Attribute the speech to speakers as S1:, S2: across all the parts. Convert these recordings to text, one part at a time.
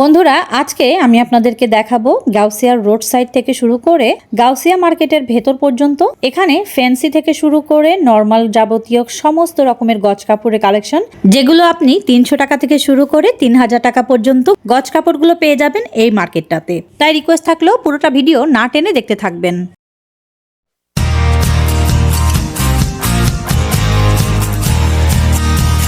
S1: বন্ধুরা আজকে আমি আপনাদেরকে দেখাবো গাউসিয়া রোড সাইড থেকে শুরু করে গাউসিয়া মার্কেটের ভেতর পর্যন্ত এখানে ফ্যান্সি থেকে শুরু করে নরমাল যাবতীয় সমস্ত রকমের গজ কাপড়ের কালেকশন, যেগুলো আপনি 300 টাকা থেকে শুরু করে 3000 টাকা পর্যন্ত গজ কাপড়গুলো পেয়ে যাবেন এই মার্কেটটাতে। তাই রিকোয়েস্ট থাকলেও পুরোটা ভিডিও না টেনে দেখতে থাকবেন।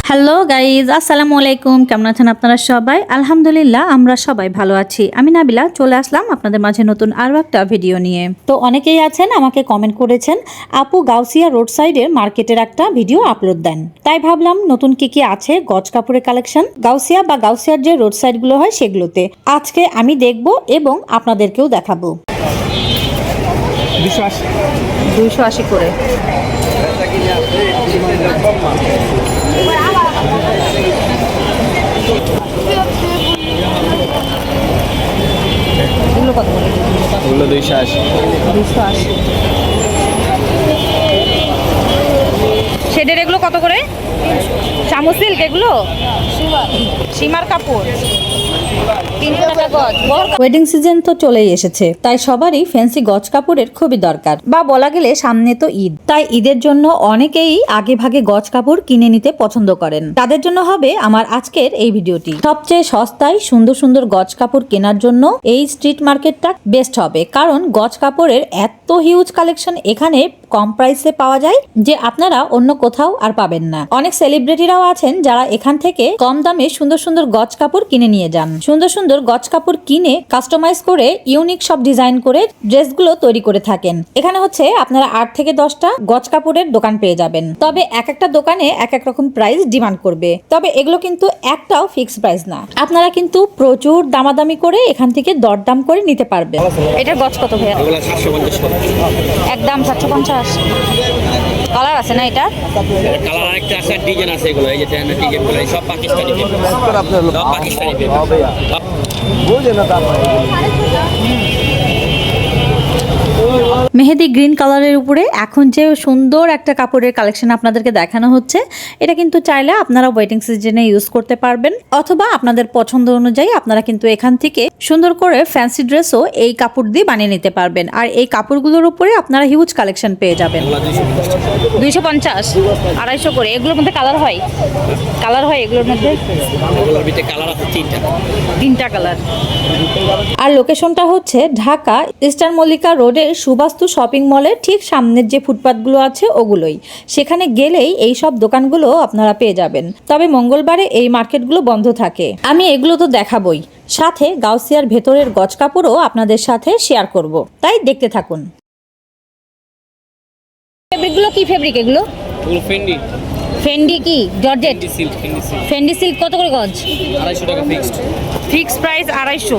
S1: হ্যালো গাইজ, আসসালামু আলাইকুম। কেমন আছেন আপনারা সবাই? আলহামদুলিল্লাহ আমরা সবাই ভালো আছি। আমি নাবিলা চলে আসলাম আপনাদের মাঝে নতুন আরও একটা ভিডিও নিয়ে। তো অনেকেই আছেন আমাকে কমেন্ট করেছেন, আপু গাউসিয়া রোড সাইডের মার্কেটের একটা ভিডিও আপলোড দেন। তাই ভাবলাম নতুন কি আছে গজ কাপড়ের কালেকশন গাউসিয়া বা গাউসিয়ার যে রোড সাইডগুলো হয় সেগুলোতে আজকে আমি দেখব এবং আপনাদেরকেও দেখাবো। 280 করে কত করে? 280 শেডের এগুলো কত করে? শামু সিল্ক এগুলো সীমার কাপড় 300 টাকা গজ। ওয়েডিং সিজন তো চলেই এসেছে, তাই সবারই ফ্যান্সি গজ কাপড়ের খুবই দরকার, বা বলা গেলে সামনে তো ঈদ। তাই ঈদের জন্য অনেকেই আগে ভাগে গজ কাপড় কিনে নিতে পছন্দ করেন। তাদের জন্য হবে আমার আজকের এই ভিডিওটি। সবচেয়ে সস্তায় সুন্দর সুন্দর গজ কাপড় কেনার জন্য এই স্ট্রিট মার্কেটটা বেস্ট হবে, কারণ গজ কাপড়ের এত হিউজ কালেকশন এখানে কম প্রাইসে পাওয়া যায় যে আপনারা অন্য কোথাও আর পাবেন না। অনেক সেলিব্রিটিরাও আছেন যারা এখান থেকে কম দামে সুন্দর সুন্দর গজ কাপড় কিনে নিয়ে যান। সুন্দর সুন্দর গজ কাপড় কিনে কাস্টমাইজ করে ইউনিক সব ডিজাইন করে ড্রেসগুলো তৈরি করে থাকেন। এখানে হচ্ছে আপনারা 8 থেকে 10টা গজ কাপড়ের দোকান পেয়ে যাবেন। তবে এক একটা দোকানে এক এক রকম প্রাইস ডিমান্ড করবে। তবে এগুলো কিন্তু একটাও ফিক্সড প্রাইস না, আপনারা কিন্তু প্রচুর দামাদামি করে এখান থেকে দরদাম করে নিতে পারবেন। এটার গজ কত ভাইয়া? একদম 750। কালার আছে না? এটা
S2: কালার আরেকটা আছে, ডিজাইন আছে। এগুলো এই যে ডিজাইনগুলো সব পাকিস্তানি, সব পাকিস্তানি বুঝলেন না দাম।
S1: মেহেদি গ্রিন কালারের উপরে এখন যে সুন্দর একটা কাপড়ের কালেকশন আপনাদেরকে দেখানো হচ্ছে, এটা কিন্তু চাইলে আপনারা ওয়েটিং সিজনে ইউজ করতে পারবেন, অথবা আপনাদের পছন্দ অনুযায়ী আপনারা কিন্তু এখান থেকে সুন্দর করে ফ্যান্সি ড্রেসও এই কাপড় দিয়ে বানিয়ে নিতে পারবেন। আর এই কাপড়গুলোর উপরে আপনারা হিউজ কালেকশন পেয়ে যাবেন। 250 250 করে। এগুলোর মধ্যে কালার হয়? কালার হয় এগুলোর মধ্যে?
S2: কালার আছে
S1: তিনটা কালার। আর লোকেশনটা হচ্ছে ঢাকা ইস্টার্ন মল্লিকা রোডের সুবাস্তু শপিং মলের ঠিক সামনের যে ফুটপাথগুলো আছে ওগুলোই। সেখানে গেলেই এই সব দোকানগুলো আপনারা পেয়ে যাবেন। তবে মঙ্গলবারে এই মার্কেটগুলো বন্ধ থাকে। আমি এগুলো তো দেখাবই, সাথে গাউসিয়ার ভেতরের গজ কাপড়ও আপনাদের সাথে শেয়ার করব, তাই দেখতে থাকুন। ফেব্রিকগুলো কি ফেব্রিক এগুলো? ফেন্ডি কি জর্জেট? ফেন্ডি সিল্ক কত করে গজ?
S2: 250 টাকা ফিক্সড।
S1: Fixed price 250।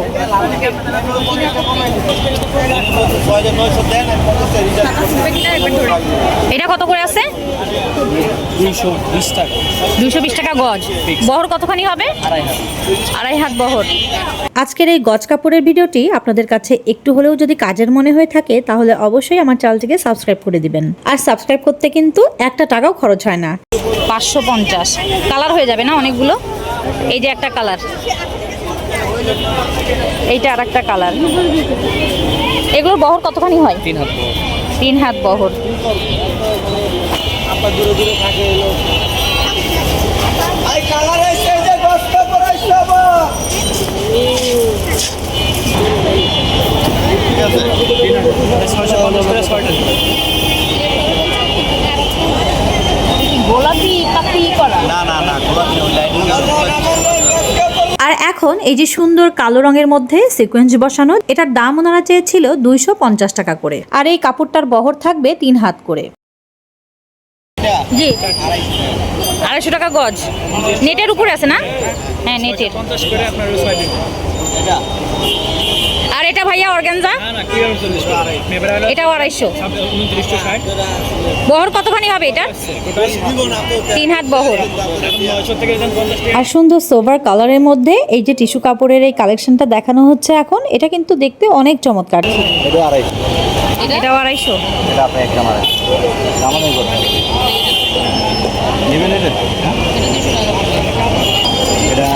S1: এটা কত করে আছে?
S2: 220 টাকা।
S1: 220 টাকা গজ। বহর কতখানি হবে? আড়াই হাত বহর। আজকের এই গজ কাপড়ের ভিডিওটি আপনাদের কাছে একটু হলেও যদি কাজের মনে হয়ে থাকে, তাহলে অবশ্যই আমার চ্যানেলটিকে সাবস্ক্রাইব করে দিবেন। আর সাবস্ক্রাইব করতে কিন্তু একটা টাকাও খরচ হয় না। 550 কালার হয়ে যাবে না অনেকগুলো? এই যে একটা কালার, এইটা আর একটা কালার। এগুলোর বহর কতখানি হয়? 3 হাত বহর। গোলাপি কাপি করা না গোলাপি লাইটিং। আর এখন এই যে সুন্দর কালো রঙের মধ্যে সিকোয়েন্স বসানো, এটার দাম ওনারা চেয়েছিল 250 টাকা করে। আর এই কাপড়টার বহর থাকবে 3 হাত করে। জি 250 টাকা গজ। নেটের উপরে আছে না? হ্যাঁ নেটের। আর এটা ভাইয়া অর্গানজা? এটাও 250। বহর কতখানি হবে এটা? 3 হাত বহর। আর সুন্দর সোভার কালারের মধ্যে এই যে টিস্যু কাপড়ের এই কালেকশনটা দেখানো হচ্ছে এখন, এটা কিন্তু দেখতে অনেক চমৎকার। এটাও 250।
S2: এটা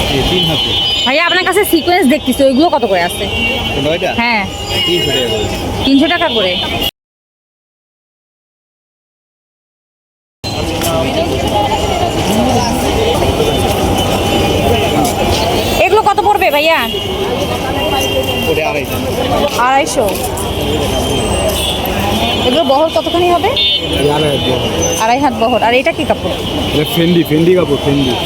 S3: তিন হাতে
S1: ভাইয়া আপনার কাছে সিকোয়েন্স দেখতেছি, ওইগুলো কত করে আছে?
S3: নয়টা
S1: হ্যাঁ
S3: 300 টাকা করে।
S1: 300 টাকা করে। এগুলো কত পড়বে ভাইয়া?
S3: ওটা 250
S1: 250। এগুলো বহর কতখানি হবে? 2.5 হাত বহর। আর এটা কি কাপড়?
S3: ফেন্ডি কাপড়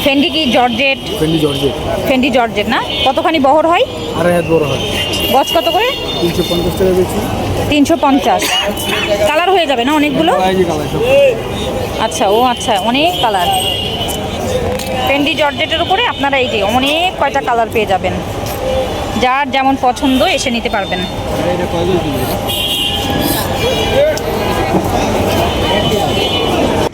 S1: ফেন্ডি কি জর্জেট?
S3: জর্জেট
S1: ফেন্ডি জর্জেট না? কতখানি বহর হয়?
S3: 2.5 হাত বড় হয়।
S1: গজ কত করে?
S3: 350 টাকা বেশি।
S1: 350। কালার হয়ে যাবে না অনেকগুলো? আচ্ছা, ও আচ্ছা, অনেক কালার। ফেন্ডি জর্জেটের উপরে আপনারা এই যে অনেক কয়টা কালার পেয়ে যাবেন, যার যেমন পছন্দ এসে নিতে পারবেন।
S3: এটা কয় গজ দিবে?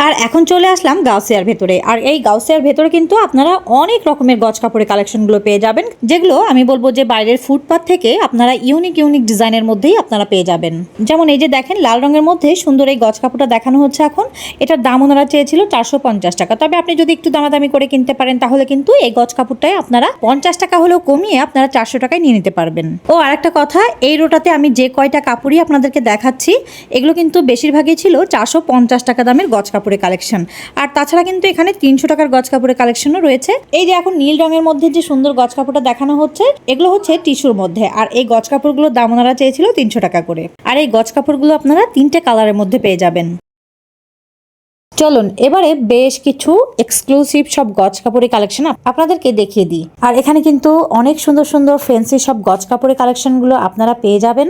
S1: আর এখন চলে আসলাম গাউসিয়ার ভেতরে। আর এই গাউসিয়ার ভেতরে কিন্তু আপনারা অনেক রকমের গজ কাপড়ের কালেকশনগুলো পেয়ে যাবেন, যেগুলো আমি বলবো যে বাইরের ফুটপাথ থেকে আপনারা ইউনিক ডিজাইনের মধ্যেই আপনারা পেয়ে যাবেন। যেমন এই যে দেখেন লাল রঙের মধ্যে সুন্দর এই গজ কাপড়টা দেখানো হচ্ছে এখন। এটার দাম ওনারা চেয়েছিল 450 টাকা। তবে আপনি যদি একটু দামাদামি করে কিনতে পারেন তাহলে কিন্তু এই গজ কাপড়টাই আপনারা 50 টাকা হলেও কমিয়ে আপনারা 400 টাকায় নিয়ে নিতে পারবেন। ও আরেকটা কথা, এই রোটাতে আমি যে কয়টা কাপড়ই আপনাদেরকে দেখাচ্ছি এগুলো কিন্তু বেশিরভাগই ছিল 450 টাকা দামের গজ কাপড়ের কালেকশন। আর তাছাড়া কিন্তু এখানে 300 টাকার গজ কাপড়ের কালেকশনও রয়েছে। এই যে এখন নীল রঙের মধ্যে যে সুন্দর গজ কাপড়টা দেখানো হচ্ছে এগুলো হচ্ছে টিস্যুর মধ্যে। আর এই গজ কাপড়গুলোর দাম ওনারা চেয়েছিল 300 টাকা করে। আর এই গজ কাপড়গুলো আপনারা 3টে কালারের মধ্যে পেয়ে যাবেন। চলুন এবারে বেশ কিছু এক্সক্লুসিভ সব গজ কাপড়ের কালেকশন আপনাদেরকে দেখিয়ে দিই। আর এখানে কিন্তু অনেক সুন্দর সুন্দর ফ্যান্সি সব গজ কাপড়ের কালেকশনগুলো আপনারা পেয়ে যাবেন।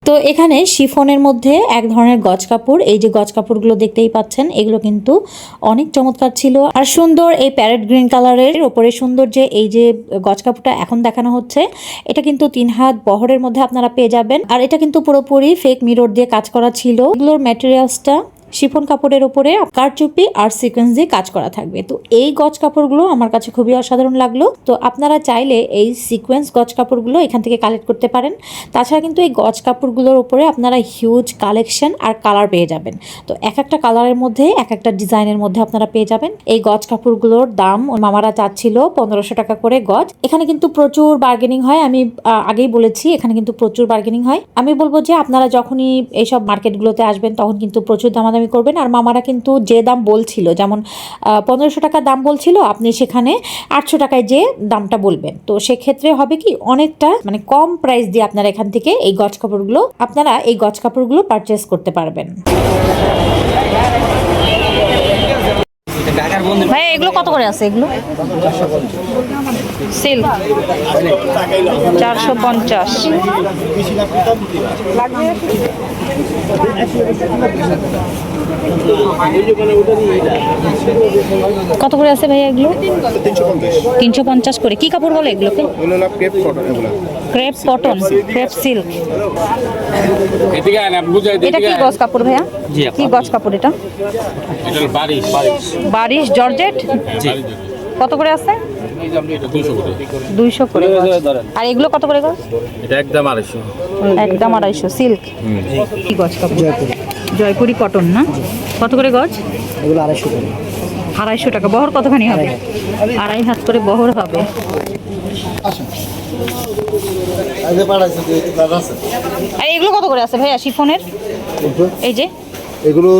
S1: তো এখানে শিফনের মধ্যে এক ধরনের গজ কাপড়, এই যে গজ কাপড়গুলো দেখতেই পাচ্ছেন এগুলো কিন্তু অনেক চমৎকার ছিল। আর সুন্দর এই প্যারেট গ্রিন কালারের ওপরে সুন্দর যে এই যে গজ কাপড়টা এখন দেখানো হচ্ছে এটা কিন্তু 3 হাত বহরের মধ্যে আপনারা পেয়ে যাবেন। আর এটা কিন্তু পুরোপুরি ফেক মিরর দিয়ে কাজ করা ছিল। এগুলোর ম্যাটেরিয়ালসটা শিফন কাপড়ের উপরে কারচুপি আর সিকোয়েন্স দিয়ে কাজ করা থাকবে। তো এই গজ কাপড়গুলো আমার কাছে খুবই অসাধারণ লাগলো। তো আপনারা চাইলে এই সিকোয়েন্স গজ কাপড়গুলো এখান থেকে কালেক্ট করতে পারেন। তাছাড়া কিন্তু এই গজ কাপড়গুলোর উপরে আপনারা হিউজ কালেকশন আর কালার পেয়ে যাবেন। তো এক একটা কালারের মধ্যে এক একটা ডিজাইনের মধ্যে আপনারা পেয়ে যাবেন। এই গজ কাপড়গুলোর দাম মামারা চাচ্ছিল 1500 টাকা করে গজ। এখানে কিন্তু প্রচুর বার্গেনিং হয়, আমি আগেই বলেছি এখানে কিন্তু প্রচুর বার্গেনিং হয়। আমি বলবো যে আপনারা যখনই এইসব মার্কেটগুলোতে আসবেন তখন কিন্তু প্রচুর দামাদামি করবেন। আর মামারা কিন্তু যে দাম বলছিল, যেমন 1500 টাকা দাম বলছিল, আপনি সেখানে 800 টাকায় যে দামটা বলবেন, তো সেক্ষেত্রে হবে কি অনেকটা মানে কম প্রাইস দিয়ে আপনারা এখান থেকে এই গজ কাপড়গুলো পারচেস করতে পারবেন। ভাই এগুলো কত করে আছে? এগুলো সিল্ক 450। কত করে আছে ভাইয়া এগুলো? 350 করে। কি কাপড় বলে এগুলোকে? Crepe cotton, crepe silk. এটা কি গজ কাপড় ভাইয়া? কি গজ কাপড় এটা? বারিশ জর্জেট। কত করে আছে? 200 করে। আর এগুলো কত করে গজ?
S3: এটা একদম 250।
S1: একদম 250 সিল্ক। কি গজ কাপড়? জয়পুরি কটন না? কত করে গজ?
S4: এগুলো 250 টাকা।
S1: 250 টাকা। বহর কতখানি হবে? 2.5 হাত করে বহর হবে। আর এগুলো কত করে আছে ভাইয়া শিফনের? এই যে
S4: এগুলো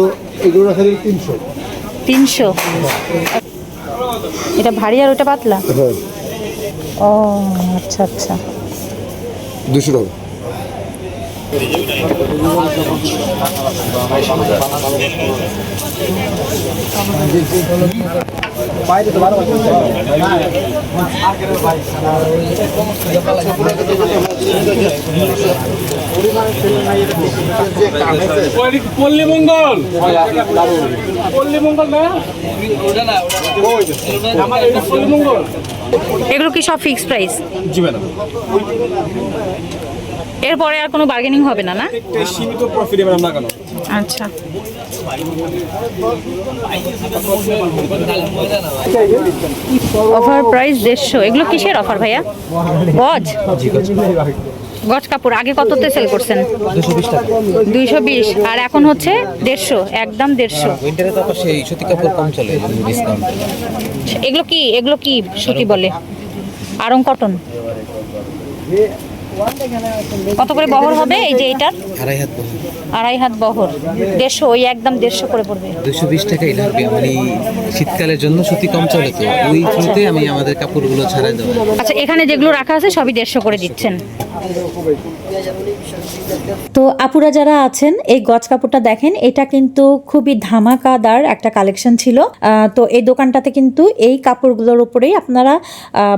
S4: রাখা 300।
S1: 300। এটা ভারী আর ওটা পাতলা?
S4: হ্যাঁ।
S1: ও আচ্ছা আচ্ছা।
S4: 200 টাকা।
S3: পল্লী মঙ্গল না আমার এটা পল্লী মঙ্গল।
S1: এগুলো কি সব ফিক্সড প্রাইস?
S3: জি ম্যাডাম।
S1: এরপরে আর কোনো বার্গেনিং হবে না? না
S3: সীমিত প্রফিট ম্যাডাম না কেন?
S1: আচ্ছা। Offer price 150। এগুলো কিসের অফার ভাইয়া? গজ গজ কাপড় আগে কততে সেল করছেন?
S5: 220 টাকা।
S1: 220 আর এখন হচ্ছে 150, একদম 150।
S5: উইন্টারে তো আবার সেই সুতি কাপড় কম চলে, ডিসকাউন্ট।
S1: এগুলো কি সুতি বলে? আরং কটন। কত করে বহর হবে এই যে এটার?
S5: 2.5 হাত বহর।
S1: 2.5 হাত বহর 150, ওই একদম 150 করে পড়বে।
S5: 220 টাকাই লাগবে, মানে শীতকালের জন্য সুতি কম চলে তো ওই থ্রুতে আমি আমাদের কাপড়গুলো ছাড়াই দেবো।
S1: আচ্ছা, এখানে যেগুলো রাখা আছে সবই 150 করে দিচ্ছেন। তো আপুরা যারা আছেন, এই গজ কাপড়টা দেখেন, এটা কিন্তু খুবই ধামাকাদার একটা কালেকশন ছিল। তো এই দোকানটাতে কিন্তু এই কাপড়গুলোর উপরেই আপনারা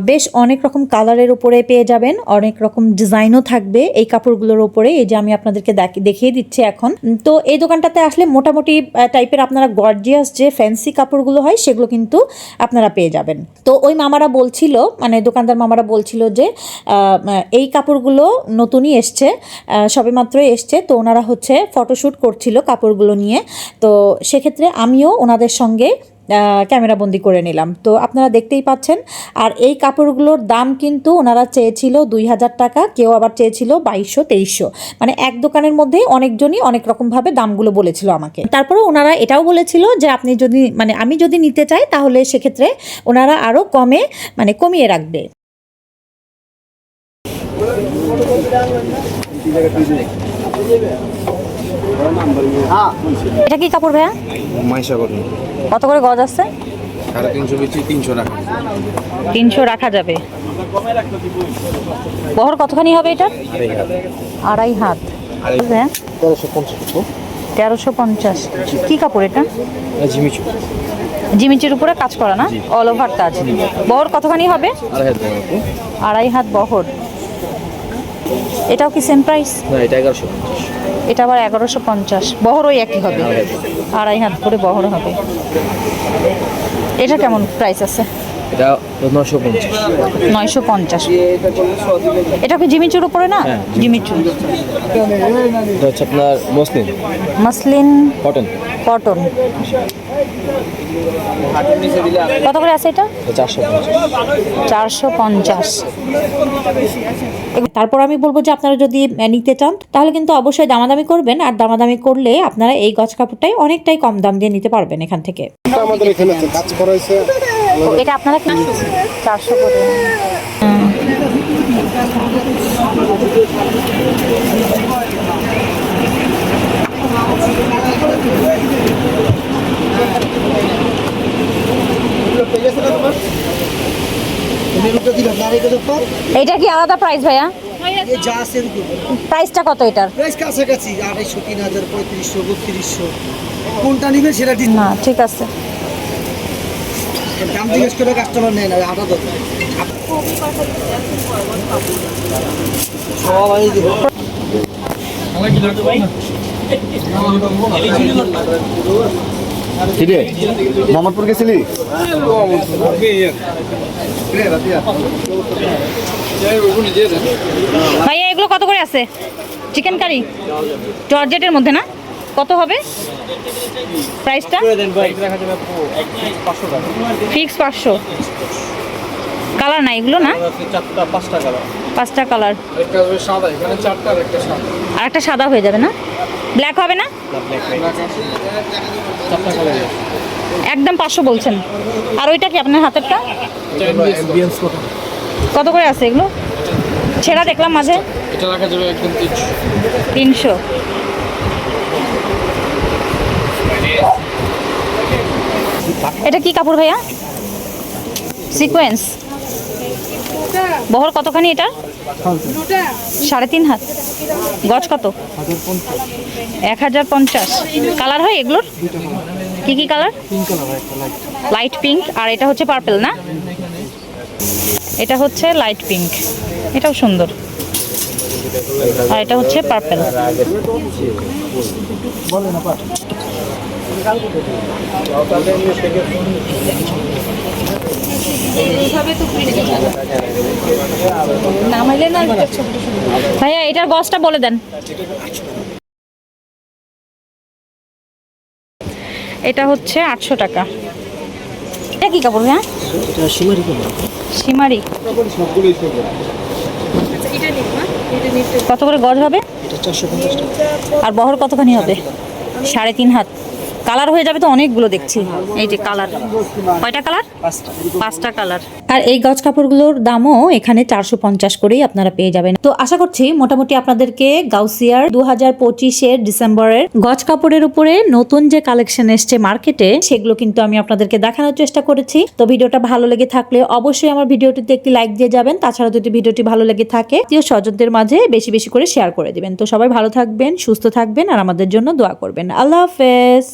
S1: বেশ অনেক রকম কালারের উপরে পেয়ে যাবেন, অনেক রকম ডিজাইনও থাকবে এই কাপড়গুলোর উপরে। এই যে আমি আপনাদেরকে দেখিয়ে দিচ্ছি এখন। তো এই দোকানটাতে আসলে মোটামুটি টাইপের আপনারা গর্জিয়াস যে ফ্যান্সি কাপড়গুলো হয় সেগুলো কিন্তু আপনারা পেয়ে যাবেন। তো ওই মামারা বলছিল, মানে দোকানদার মামারা বলছিল যে এই কাপড়গুলো নতুনই এসছে, সবেমাত্রই এসছে। তো ওনারা হচ্ছে ফটোশ্যুট করছিল কাপড়গুলো নিয়ে। তো সেক্ষেত্রে আমিও ওনাদের সঙ্গে ক্যামেরাবন্দি করে নিলাম। তো আপনারা দেখতেই পাচ্ছেন। আর এই কাপড়গুলোর দাম কিন্তু ওনারা চেয়েছিল 2000 টাকা, কেউ আবার চেয়েছিল 2200-2300। মানে এক দোকানের মধ্যেই অনেকজনই অনেক রকমভাবে দামগুলো বলেছিল আমাকে। তারপরে ওনারা এটাও বলেছিল যে আপনি যদি, মানে আমি যদি নিতে চাই তাহলে সেক্ষেত্রে ওনারা আরও কমিয়ে রাখবে। এটা কি কাপড় ভাইয়া?
S3: মাইশা করুন
S1: কত করে গজ আছে?
S3: 350 বেচি 300 টাকা।
S1: 300 রাখা যাবে। বহর কতখানি হবে এটা? 2.5 হাত। হ্যাঁ, 1350। কি কাপড় এটা?
S3: জিমিচু
S1: জিমিচের উপরে কাজ করা না, অল ওভার কাজ। বহর কতখানি হবে? 2.5 হাত বহর। এটাও কি সেম প্রাইস?
S3: না, এটা 1150।
S1: এটা আবার 1150। বহর ওই একই হবে, 2.5 হাত করে বহর হবে। এটা কেমন প্রাইস আছে?
S3: এটা 950।
S1: 950। এটা কি জিমিচুর উপরে না? জিমিচু।
S3: এটা হচ্ছে আপনার
S1: মাসলিন
S3: কটন।
S1: কত করে আছে এটা?
S3: 450।
S1: 450। তারপর আমি বলবো যে আপনারা যদি নিতে চান তাহলে কিন্তু অবশ্যই দামাদামি করবেন। আর দামাদামি করলে আপনারা এই গজ কাপড়টাই অনেকটাই কম দাম দিয়ে নিতে পারবেন এখান থেকে।
S4: আমাদের এখানে কাজ করা হয়েছে।
S1: এটা আপনারা কি 400 করে? এইটা কি আলাদা প্রাইস ভাইয়া?
S6: যা আছে
S1: প্রাইসটা কত এটার?
S6: প্রাইস কাছাকাছি 250, 3000, 3500, 3200। কোনটা নিবেন সেটা দিন
S1: না, ঠিক আছে।
S6: দাম জিজ্ঞেস করে কাস্টমার নেয় না, আটা দরকার সবাই দিব।
S4: কিরে মোহাম্মদপুর গেছিলি?
S1: ভাইয়া এগুলো কত করে আছে? চিকেন কারি জর্জেটের মধ্যে না? কত হবে প্রাইসটা? ফিক্স 500। কালার না এগুলো না? 5টা কালার। আর একটা সাদা হয়ে যাবে না? ব্ল্যাক হবে না? একদম 500 বলছেন। আর ওইটা কি আপনার হাতেরটা? কত করে আছে এগুলো? ছেঁড়া দেখলাম মাঝে।
S3: এটা রাখা যাবে একদম
S1: 300। এটা কি কাপড় ভাইয়া? সিকোয়েন্স। বহর কতখানি এটা? 3.5 হাত। গজ কত? 1050। কালার হয় এগুলোর? কি কালার? Light pink. আর এটা হচ্ছে পার্পল না? এটা হচ্ছে লাইট পিঙ্ক, এটাও সুন্দর। আর এটা হচ্ছে পার্পল। ভাইয়া এটার গজটা বলে দেন। এটা হচ্ছে 800 টাকা। এটা কি কাপড় ভাইয়া?
S6: এটা শিমারি কাপড়।
S1: শিমারি।
S3: সবগুলোই
S1: এটা নিব না? কত করে গজ হবে?
S6: এটা 450 টাকা।
S1: আর বহর কতখানি হবে? 3.5 হাত। কালার হয়ে যাবে তো অনেকগুলো দেখছি। এই যে কালার, কয়টা কালার? 5টা কালার। আর এই গজ কাপড়গুলোর দামও এখানে 450 করেই আপনারা পেয়ে যাবেন। তো আশা করছি মোটামুটি আপনাদেরকে গাউসিয়ার 2025-এর ডিসেম্বরের গজ কাপড়ের উপরে নতুন যে কালেকশন এসছে মার্কেটে, সেগুলো কিন্তু আমি আপনাদেরকে দেখানোর চেষ্টা করেছি। তো ভিডিওটা ভালো লেগে থাকলে অবশ্যই আমার ভিডিওটিতে একটি লাইক দিয়ে যাবেন। তাছাড়া যদি ভিডিওটি ভালো লেগে থাকে আত্মীয় স্বজনদের মাঝে বেশি বেশি করে শেয়ার করে দিবেন। তো সবাই ভালো থাকবেন, সুস্থ থাকবেন আর আমাদের জন্য দোয়া করবেন। আল্লাহ হাফেজ।